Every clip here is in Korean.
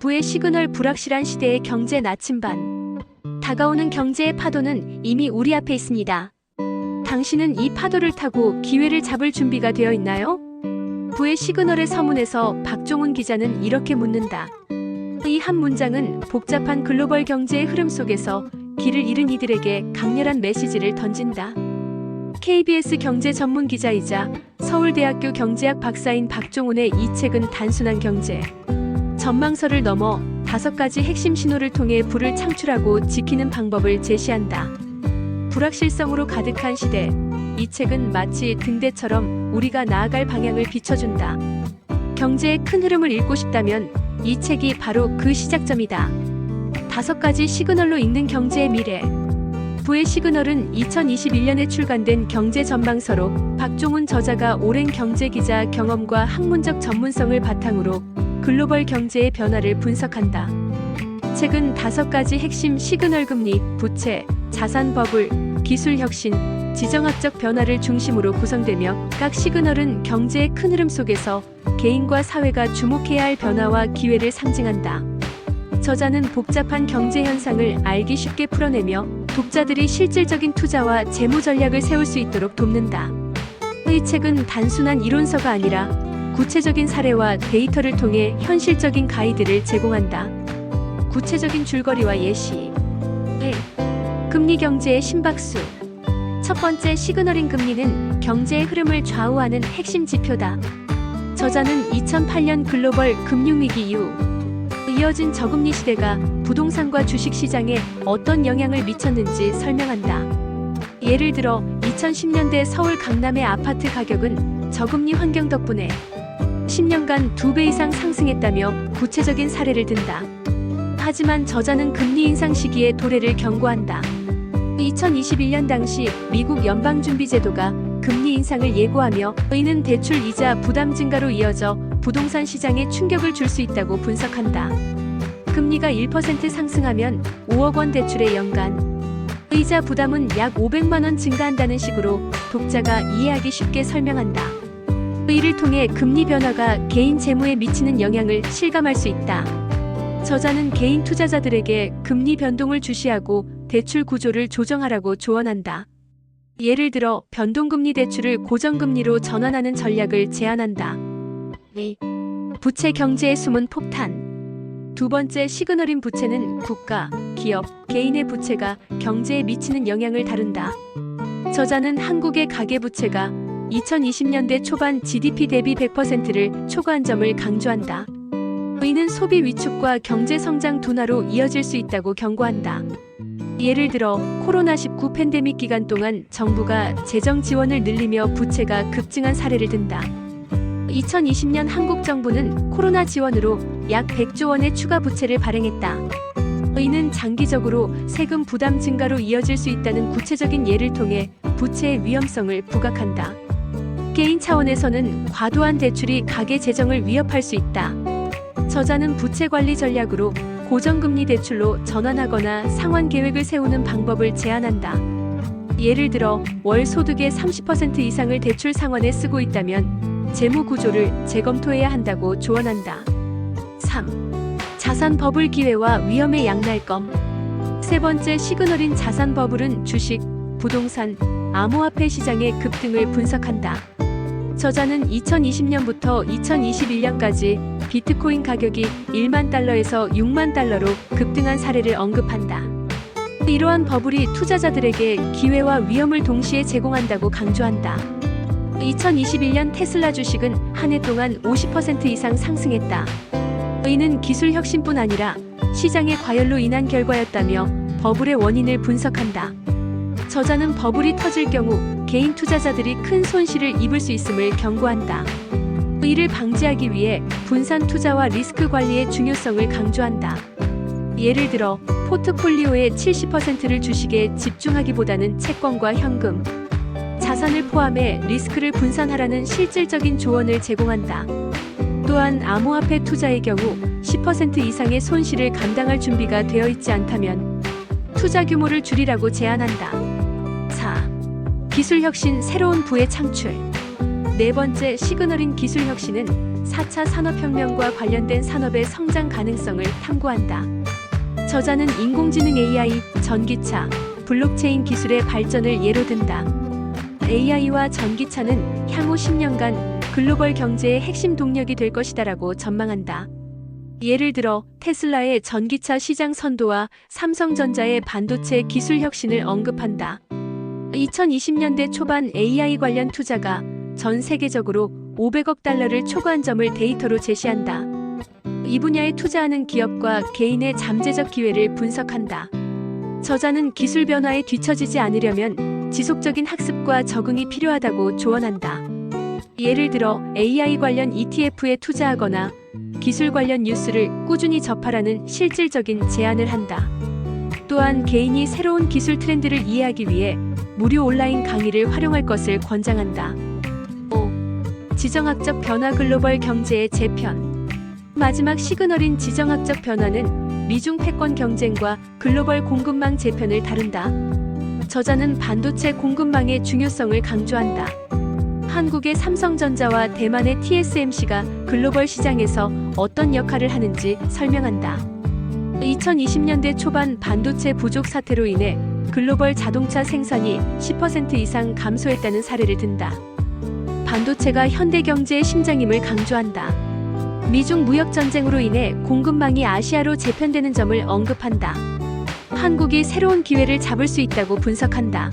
부의 시그널. 불확실한 시대의 경제 나침반. 다가오는 경제의 파도는 이미 우리 앞에 있습니다. 당신은 이 파도를 타고 기회를 잡을 준비가 되어 있나요? 부의 시그널의 서문에서 박종훈 기자는 이렇게 묻는다. 이 한 문장은 복잡한 글로벌 경제의 흐름 속에서 길을 잃은 이들에게 강렬한 메시지를 던진다. KBS 경제 전문 기자이자 서울대학교 경제학 박사인 박종훈의 이 책은 단순한 경제 전망서를 넘어 5가지 핵심 신호를 통해 부를 창출하고 지키는 방법을 제시한다. 불확실성으로 가득한 시대, 이 책은 마치 등대처럼 우리가 나아갈 방향을 비춰준다. 경제의 큰 흐름을 읽고 싶다면 이 책이 바로 그 시작점이다. 5가지 시그널로 읽는 경제의 미래. 부의 시그널은 2021년에 출간된 경제 전망서로 박종훈 저자가 오랜 경제 기자 경험과 학문적 전문성을 바탕으로 글로벌 경제의 변화를 분석한다. 책은 5가지 핵심 시그널 금리, 부채, 자산 버블, 기술 혁신, 지정학적 변화를 중심으로 구성되며 각 시그널은 경제의 큰 흐름 속에서 개인과 사회가 주목해야 할 변화와 기회를 상징한다. 저자는 복잡한 경제 현상을 알기 쉽게 풀어내며 독자들이 실질적인 투자와 재무 전략을 세울 수 있도록 돕는다. 이 책은 단순한 이론서가 아니라 구체적인 사례와 데이터를 통해 현실적인 가이드를 제공한다. 구체적인 줄거리와 예시. 1. 금리 경제의 심박수. 첫 번째 시그널인 금리는 경제의 흐름을 좌우하는 핵심 지표다. 저자는 2008년 글로벌 금융위기 이후 이어진 저금리 시대가 부동산과 주식시장에 어떤 영향을 미쳤는지 설명한다. 예를 들어 2010년대 서울 강남의 아파트 가격은 저금리 환경 덕분에 10년간 2배 이상 상승했다며 구체적인 사례를 든다. 하지만 저자는 금리 인상 시기의 도래를 경고한다. 2021년 당시 미국 연방준비제도가 금리 인상을 예고하며 이는 대출 이자 부담 증가로 이어져 부동산 시장에 충격을 줄 수 있다고 분석한다. 금리가 1% 상승하면 5억 원 대출의 연간 이자 부담은 약 500만 원 증가한다는 식으로 독자가 이해하기 쉽게 설명한다. 이를 통해 금리 변화가 개인 재무에 미치는 영향을 실감할 수 있다. 저자는 개인 투자자들에게 금리 변동을 주시하고 대출 구조를 조정하라고 조언한다. 예를 들어 변동금리 대출을 고정금리로 전환하는 전략을 제안한다. 2. 부채 경제의 숨은 폭탄. 두 번째 시그널인 부채는 국가, 기업, 개인의 부채가 경제에 미치는 영향을 다룬다. 저자는 한국의 가계부채가 2020년대 초반 GDP 대비 100%를 초과한 점을 강조한다. 이는 소비 위축과 경제 성장 둔화로 이어질 수 있다고 경고한다. 예를 들어 코로나19 팬데믹 기간 동안 정부가 재정 지원을 늘리며 부채가 급증한 사례를 든다. 2020년 한국 정부는 코로나 지원으로 약 100조 원의 추가 부채를 발행했다. 이는 장기적으로 세금 부담 증가로 이어질 수 있다는 구체적인 예를 통해 부채의 위험성을 부각한다. 개인 차원에서는 과도한 대출이 가계 재정을 위협할 수 있다. 저자는 부채 관리 전략으로 고정금리 대출로 전환하거나 상환 계획을 세우는 방법을 제안한다. 예를 들어 월 소득의 30% 이상을 대출 상환에 쓰고 있다면 재무 구조를 재검토해야 한다고 조언한다. 3. 자산 버블 기회와 위험의 양날검. 세 번째 시그널인 자산 버블은 주식, 부동산, 암호화폐 시장의 급등을 분석한다. 저자는 2020년부터 2021년까지 비트코인 가격이 1만 달러에서 6만 달러로 급등한 사례를 언급한다. 이러한 버블이 투자자들에게 기회와 위험을 동시에 제공한다고 강조한다. 2021년 테슬라 주식은 한 해 동안 50% 이상 상승했다. 이는 기술 혁신뿐 아니라 시장의 과열로 인한 결과였다며 버블의 원인을 분석한다. 저자는 버블이 터질 경우 개인 투자자들이 큰 손실을 입을 수 있음을 경고한다. 이를 방지하기 위해 분산 투자와 리스크 관리의 중요성을 강조한다. 예를 들어 포트폴리오의 70%를 주식에 집중하기보다는 채권과 현금, 자산을 포함해 리스크를 분산하라는 실질적인 조언을 제공한다. 또한 암호화폐 투자의 경우 10% 이상의 손실을 감당할 준비가 되어 있지 않다면 투자 규모를 줄이라고 제안한다. 4. 기술 혁신 새로운 부의 창출. 네 번째 시그널인 기술 혁신은 4차 산업혁명과 관련된 산업의 성장 가능성을 탐구한다. 저자는 인공지능 AI, 전기차, 블록체인 기술의 발전을 예로 든다. AI와 전기차는 향후 10년간 글로벌 경제의 핵심 동력이 될 것이다라고 전망한다. 예를 들어 테슬라의 전기차 시장 선도와 삼성전자의 반도체 기술 혁신을 언급한다. 2020년대 초반 AI 관련 투자가 전 세계적으로 500억 달러를 초과한 점을 데이터로 제시한다. 이 분야에 투자하는 기업과 개인의 잠재적 기회를 분석한다. 저자는 기술 변화에 뒤처지지 않으려면 지속적인 학습과 적응이 필요하다고 조언한다. 예를 들어 AI 관련 ETF에 투자하거나 기술 관련 뉴스를 꾸준히 접하라는 실질적인 제안을 한다. 또한 개인이 새로운 기술 트렌드를 이해하기 위해 무료 온라인 강의를 활용할 것을 권장한다. 5. 지정학적 변화 글로벌 경제의 재편. 마지막 시그널인 지정학적 변화는 미중 패권 경쟁과 글로벌 공급망 재편을 다룬다. 저자는 반도체 공급망의 중요성을 강조한다. 한국의 삼성전자와 대만의 TSMC가 글로벌 시장에서 어떤 역할을 하는지 설명한다. 2020년대 초반 반도체 부족 사태로 인해 글로벌 자동차 생산이 10% 이상 감소했다는 사례를 든다. 반도체가 현대 경제의 심장임을 강조한다. 미중 무역 전쟁으로 인해 공급망이 아시아로 재편되는 점을 언급한다. 한국이 새로운 기회를 잡을 수 있다고 분석한다.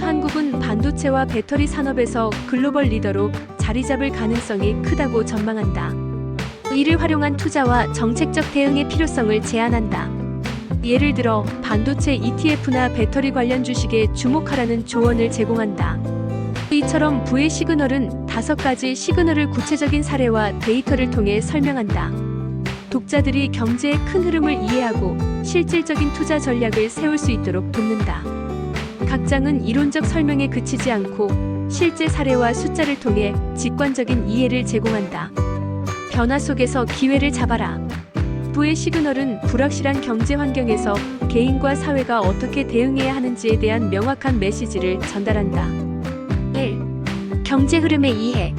한국은 반도체와 배터리 산업에서 글로벌 리더로 자리 잡을 가능성이 크다고 전망한다. 이를 활용한 투자와 정책적 대응의 필요성을 제안한다. 예를 들어 반도체 ETF나 배터리 관련 주식에 주목하라는 조언을 제공한다. 이처럼 부의 시그널은 5가지 시그널을 구체적인 사례와 데이터를 통해 설명한다. 독자들이 경제의 큰 흐름을 이해하고 실질적인 투자 전략을 세울 수 있도록 돕는다. 각 장은 이론적 설명에 그치지 않고 실제 사례와 숫자를 통해 직관적인 이해를 제공한다. 변화 속에서 기회를 잡아라. 부의 시그널은 불확실한 경제 환경에서 개인과 사회가 어떻게 대응해야 하는지에 대한 명확한 메시지를 전달한다. 1. 경제 흐름의 이해.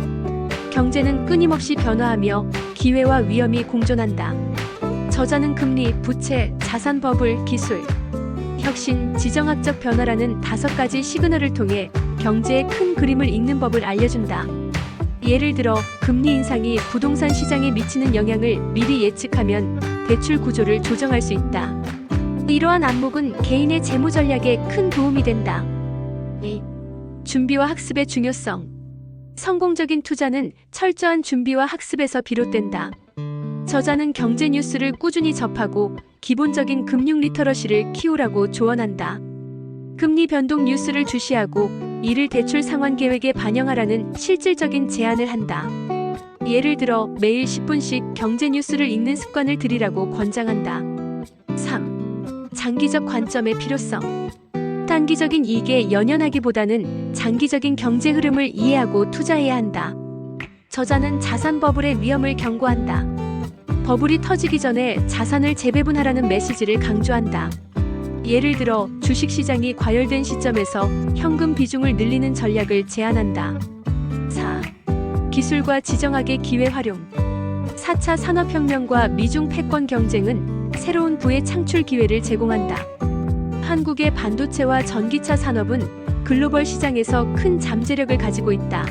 경제는 끊임없이 변화하며 기회와 위험이 공존한다. 저자는 금리, 부채, 자산 버블, 기술, 혁신, 지정학적 변화라는 5가지 시그널을 통해 경제의 큰 그림을 읽는 법을 알려준다. 예를 들어 금리 인상이 부동산 시장에 미치는 영향을 미리 예측하면 대출 구조를 조정할 수 있다. 이러한 안목은 개인의 재무 전략에 큰 도움이 된다. 2. 준비와 학습의 중요성. 성공적인 투자는 철저한 준비와 학습에서 비롯된다. 저자는 경제 뉴스를 꾸준히 접하고 기본적인 금융 리터러시를 키우라고 조언한다. 금리 변동 뉴스를 주시하고 이를 대출 상환 계획에 반영하라는 실질적인 제안을 한다. 예를 들어 매일 10분씩 경제 뉴스를 읽는 습관을 들이라고 권장한다. 3. 장기적 관점의 필요성. 단기적인 이익에 연연하기보다는 장기적인 경제 흐름을 이해하고 투자해야 한다. 저자는 자산 버블의 위험을 경고한다. 버블이 터지기 전에 자산을 재배분하라는 메시지를 강조한다. 예를 들어 주식시장이 과열된 시점에서 현금 비중을 늘리는 전략을 제안한다. 4. 기술과 지정학의 기회 활용. 4차 산업혁명과 미중 패권 경쟁은 새로운 부의 창출 기회를 제공한다. 한국의 반도체와 전기차 산업은 글로벌 시장에서 큰 잠재력을 가지고 있다.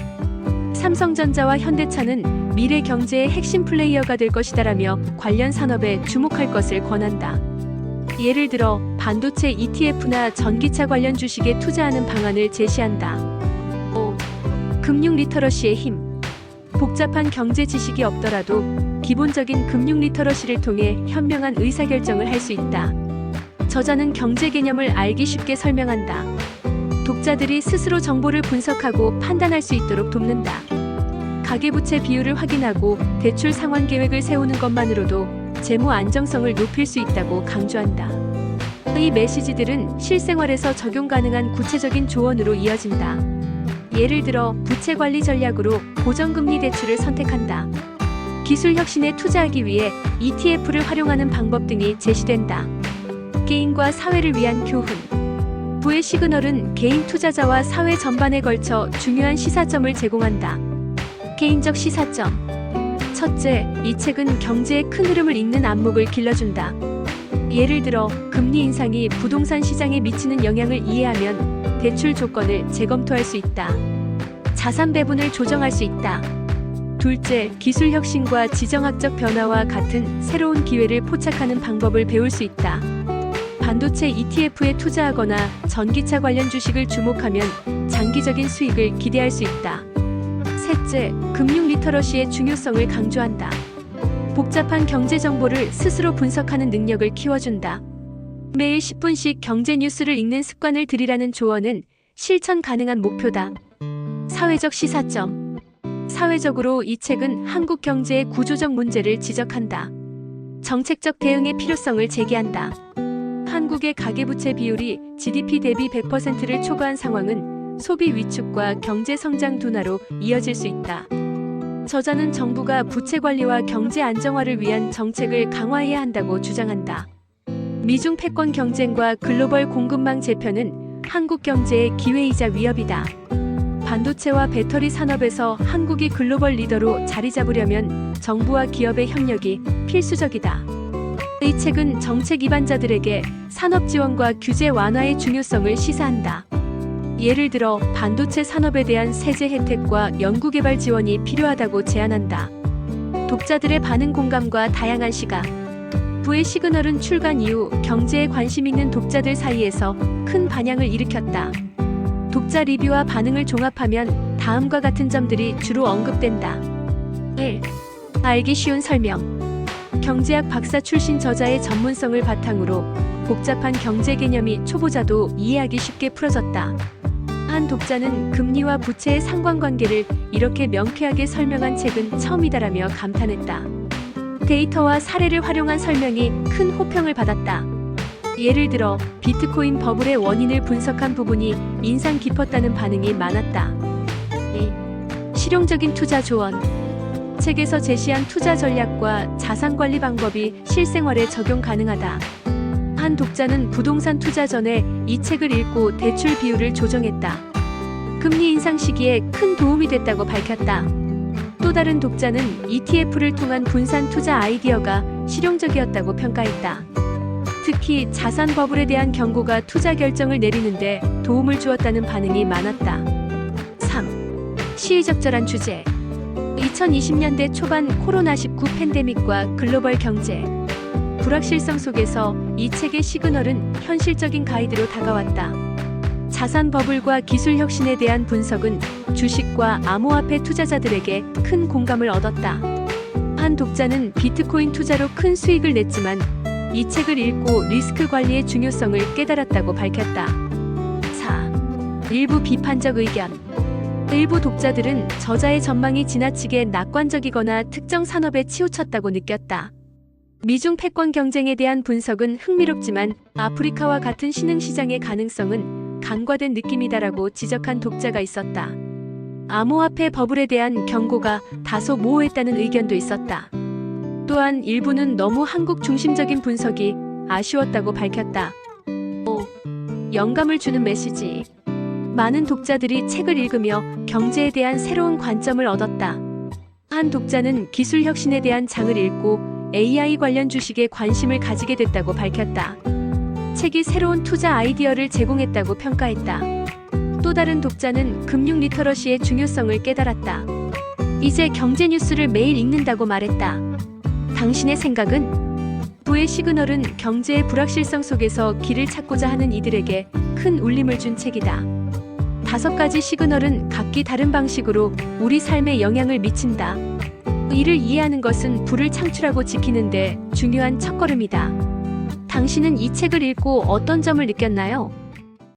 삼성전자와 현대차는 미래 경제의 핵심 플레이어가 될 것이다라며 관련 산업에 주목할 것을 권한다. 예를 들어 반도체 ETF나 전기차 관련 주식에 투자하는 방안을 제시한다. 5. 금융 리터러시의 힘. 복잡한 경제 지식이 없더라도 기본적인 금융 리터러시를 통해 현명한 의사결정을 할 수 있다. 저자는 경제 개념을 알기 쉽게 설명한다. 독자들이 스스로 정보를 분석하고 판단할 수 있도록 돕는다. 가계부채 비율을 확인하고 대출 상환 계획을 세우는 것만으로도 재무 안정성을 높일 수 있다고 강조한다. 이 메시지들은 실생활에서 적용 가능한 구체적인 조언으로 이어진다. 예를 들어 부채 관리 전략으로 고정금리 대출을 선택한다. 기술 혁신에 투자하기 위해 ETF를 활용하는 방법 등이 제시된다. 개인과 사회를 위한 교훈. 부의 시그널은 개인 투자자와 사회 전반에 걸쳐 중요한 시사점을 제공한다. 개인적 시사점. 첫째, 이 책은 경제의 큰 흐름을 읽는 안목을 길러준다. 예를 들어 금리 인상이 부동산 시장에 미치는 영향을 이해하면 대출 조건을 재검토할 수 있다. 자산 배분을 조정할 수 있다. 둘째, 기술 혁신과 지정학적 변화와 같은 새로운 기회를 포착하는 방법을 배울 수 있다. 반도체 ETF에 투자하거나 전기차 관련 주식을 주목하면 장기적인 수익을 기대할 수 있다. 셋째, 금융 리터러시의 중요성을 강조한다. 복잡한 경제 정보를 스스로 분석하는 능력을 키워준다. 매일 10분씩 경제 뉴스를 읽는 습관을 들이라는 조언은 실천 가능한 목표다. 사회적 시사점. 사회적으로 이 책은 한국 경제의 구조적 문제를 지적한다. 정책적 대응의 필요성을 제기한다. 한국의 가계부채 비율이 GDP 대비 100%를 초과한 상황은 소비 위축과 경제 성장 둔화로 이어질 수 있다. 저자는 정부가 부채 관리와 경제 안정화를 위한 정책을 강화해야 한다고 주장한다. 미중 패권 경쟁과 글로벌 공급망 재편은 한국 경제의 기회이자 위협이다. 반도체와 배터리 산업에서 한국이 글로벌 리더로 자리 잡으려면 정부와 기업의 협력이 필수적이다. 이 책은 정책 입안자들에게 산업 지원과 규제 완화의 중요성을 시사한다. 예를 들어 반도체 산업에 대한 세제 혜택과 연구개발 지원이 필요하다고 제안한다. 독자들의 반응 공감과 다양한 시각. 부의 시그널은 출간 이후 경제에 관심 있는 독자들 사이에서 큰 반향을 일으켰다. 독자 리뷰와 반응을 종합하면 다음과 같은 점들이 주로 언급된다. 1. 알기 쉬운 설명. 경제학 박사 출신 저자의 전문성을 바탕으로 복잡한 경제 개념이 초보자도 이해하기 쉽게 풀어졌다. 한 독자는 금리와 부채의 상관관계를 이렇게 명쾌하게 설명한 책은 처음이다라며 감탄했다. 데이터와 사례를 활용한 설명이 큰 호평을 받았다. 예를 들어 비트코인 버블의 원인을 분석한 부분이 인상 깊었다는 반응이 많았다. 2. 실용적인 투자 조언. 책에서 제시한 투자 전략과 자산 관리 방법이 실생활에 적용 가능하다. 한 독자는 부동산 투자 전에 이 책을 읽고 대출 비율을 조정했다. 금리 인상 시기에 큰 도움이 됐다고 밝혔다. 또 다른 독자는 ETF를 통한 분산 투자 아이디어가 실용적이었다고 평가했다. 특히 자산 버블에 대한 경고가 투자 결정을 내리는데 도움을 주었다는 반응이 많았다. 3. 시의적절한 주제. 2020년대 초반 코로나19 팬데믹과 글로벌 경제 불확실성 속에서 이 책의 시그널은 현실적인 가이드로 다가왔다. 자산 버블과 기술 혁신에 대한 분석은 주식과 암호화폐 투자자들에게 큰 공감을 얻었다. 한 독자는 비트코인 투자로 큰 수익을 냈지만 이 책을 읽고 리스크 관리의 중요성을 깨달았다고 밝혔다. 4. 일부 비판적 의견. 일부 독자들은 저자의 전망이 지나치게 낙관적이거나 특정 산업에 치우쳤다고 느꼈다. 미중 패권 경쟁에 대한 분석은 흥미롭지만 아프리카와 같은 신흥시장의 가능성은 간과된 느낌이다라고 지적한 독자가 있었다. 암호화폐 버블에 대한 경고가 다소 모호했다는 의견도 있었다. 또한 일부는 너무 한국 중심적인 분석이 아쉬웠다고 밝혔다. 5. 영감을 주는 메시지. 많은 독자들이 책을 읽으며 경제에 대한 새로운 관점을 얻었다. 한 독자는 기술 혁신에 대한 장을 읽고 AI 관련 주식에 관심을 가지게 됐다고 밝혔다. 책이 새로운 투자 아이디어를 제공했다고 평가했다. 또 다른 독자는 금융 리터러시의 중요성을 깨달았다. 이제 경제 뉴스를 매일 읽는다고 말했다. 당신의 생각은? 부의 시그널은 경제의 불확실성 속에서 길을 찾고자 하는 이들에게 큰 울림을 준 책이다. 5가지 시그널은 각기 다른 방식으로 우리 삶에 영향을 미친다. 이를 이해하는 것은 부를 창출하고 지키는데 중요한 첫걸음이다. 당신은 이 책을 읽고 어떤 점을 느꼈나요?